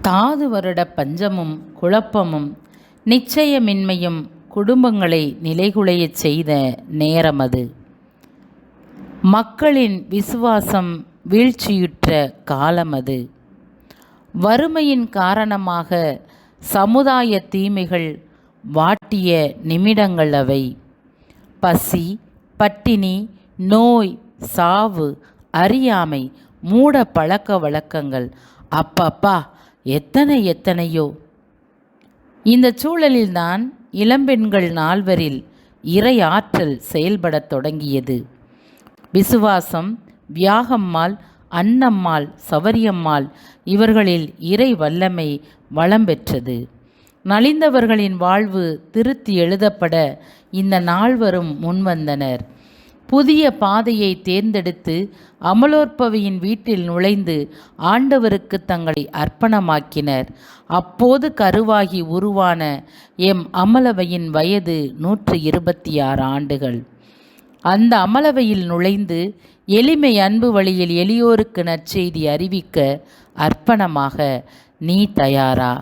தாது வருட பஞ்சமும் குழப்பமும் நிச்சயமின்மையும் குடும்பங்களை நிலைகுலையச் செய்த நேரம் அது. மக்களின் விசுவாசம் வீழ்ச்சியுற்ற காலம் அது. வறுமையின் காரணமாக சமுதாய தீமைகள் வாட்டிய நிமிடங்கள் அவை. பசி, பட்டினி, நோய், சாவு, அறியாமை, மூட பழக்க வழக்கங்கள், அப்பப்பா எத்தனையோ. இந்த சூழலில்தான் இளம்பெண்கள் நால்வரில் இறை ஆற்றல் செயல்படத் தொடங்கியது. விசுவாசம், வியாகம்மாள், அன்னம்மாள், சவரியம்மாள் இவர்களில் இறை வல்லமை வளம் பெற்றது. நலிந்தவர்களின் வாழ்வு திருத்தி எழுதப்பட இந்த நால்வரும் முன்வந்தனர். புதிய பாதையை தேர்ந்தெடுத்து அமலோற்பவியின் வீட்டில் நுழைந்து ஆண்டவருக்கு தங்களை அர்ப்பணமாக்கினர். அப்போது கருவாகி உருவான எம் அமலவையின் வயது 126 ஆண்டுகள். அந்த அமலவையில் நுழைந்து எளிமை அன்பு வழியில் எளியோருக்கு நற்செய்தி அறிவிக்க அர்ப்பணமாக நீ தயாரா?